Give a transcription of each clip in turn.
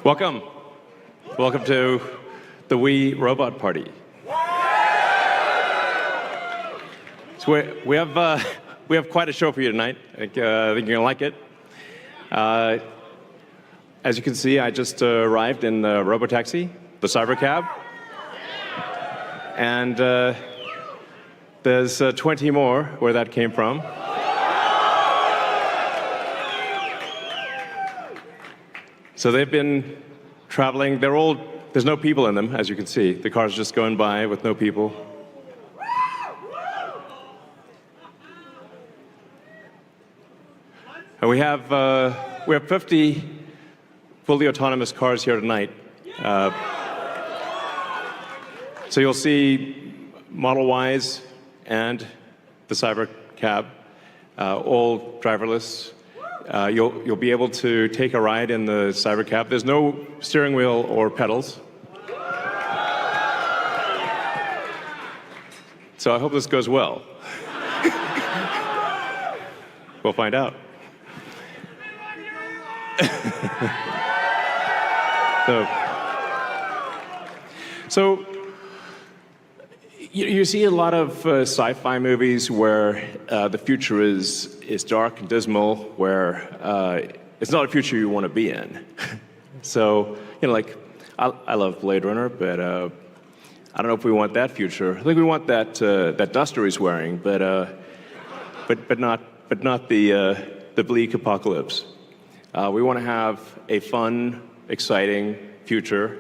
Welcome. Welcome to the Wii Robot Party. So we have quite a show for you tonight. I think you're gonna like it. As you can see, I just arrived in the Robotaxi, the Cybercab, and there's 20 more where that came from. So they've been traveling. There's no people in them, as you can see. The car's just going by with no people. And we have 50 fully autonomous cars here tonight. So you'll see Model Ys and the Cybercab, all driverless. You'll be able to take a ride in the Cybercab. There's no steering wheel or pedals. So I hope this goes well. We'll find out. So you see a lot of sci-fi movies where the future is dark and dismal, where it's not a future you want to be in. So, like, I love Blade Runner, but I don't know if we want that future. I think we want that duster he's wearing, but not the bleak apocalypse. We want to have a fun, exciting future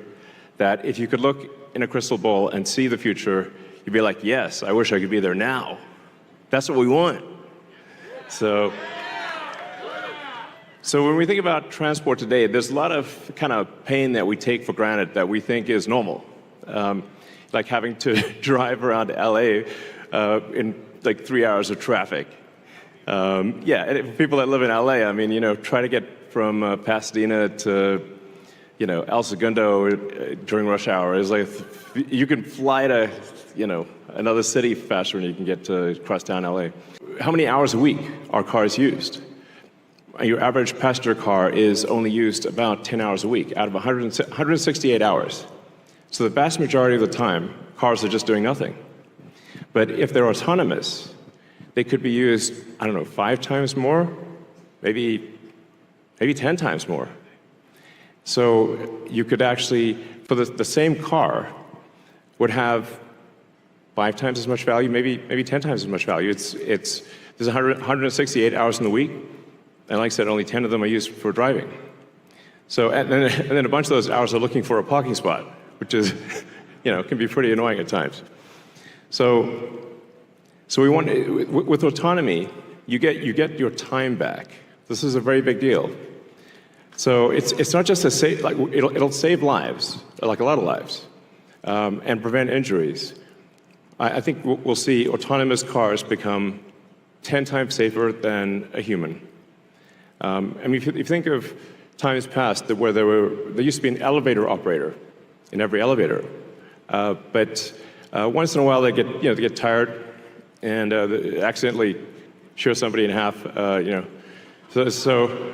that if you could look in a crystal ball and see the future, you'd be like, yes, I wish I could be there now. That's what we want. So when we think about transport today, there's a lot of kind of pain that we take for granted that we think is normal. Like having to drive around LA in like 3 hours of traffic. And for people that live in LA, I mean, try to get from Pasadena to El Segundo during rush hour is like, you can fly to, another city faster than you can get to crosstown LA. How many hours a week are cars used? Your average passenger car is only used about 10 hours a week out of 168 hours. So the vast majority of the time, cars are just doing nothing. But if they're autonomous, they could be used, 5 times more, maybe 10 times more. So you could actually, for the same car, would have 5 times as much value, maybe 10 times as much value. There's 168 hours in the week, and like I said, only 10 of them are used for driving. So and then a bunch of those hours are looking for a parking spot, which is, can be pretty annoying at times. So we want, with autonomy, you get your time back. This is a very big deal. So it's not just it'll save lives, like a lot of lives, and prevent injuries. I think we'll see autonomous cars become 10 times safer than a human. I mean, if you think of times past where there used to be an elevator operator in every elevator, but once in a while they get tired and they accidentally shear somebody in half, So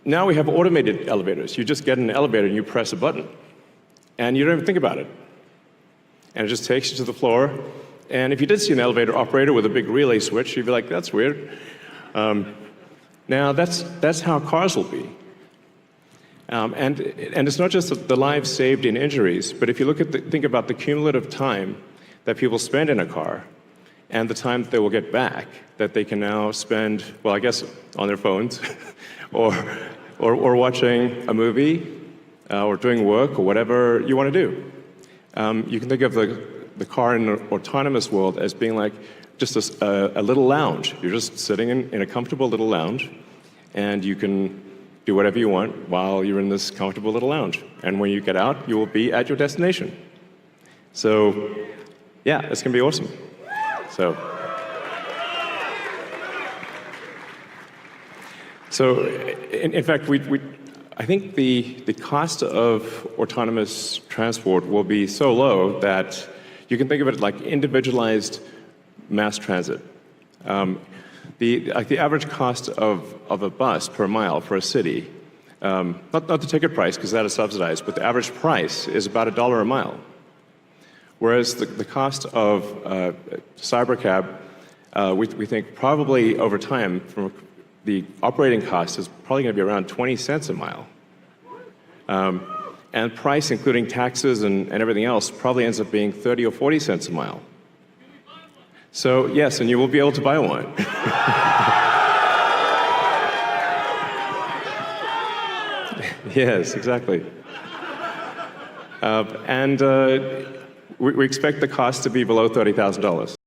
now we have automated elevators. You just get in an elevator and you press a button, and you don't even think about it. And it just takes you to the floor. And if you did see an elevator operator with a big relay switch, you'd be like, that's weird. Now that's how cars will be. And it's not just the lives saved in injuries, but if you think about the cumulative time that people spend in a car and the time that they will get back, that they can now spend, well, I guess on their phones or watching a movie or doing work or whatever you want to do. You can think of the car in an autonomous world as being like just a little lounge. You're just sitting in a comfortable little lounge, and you can do whatever you want while you're in this comfortable little lounge. And when you get out, you will be at your destination. So, yeah, it's going to be awesome. So in fact, I think the cost of autonomous transport will be so low that you can think of it like individualized mass transit. The average cost of a bus per mile for a city not the ticket price, because that is subsidized, but the average price is about $1 a mile. Whereas the cost of Cybercab, we think probably over time, from the operating cost is probably going to be around 20 cents a mile. And price, including taxes and everything else, probably ends up being 30 or 40 cents a mile. So yes, and you will be able to buy one. Yes, exactly. And we expect the cost to be below $30,000.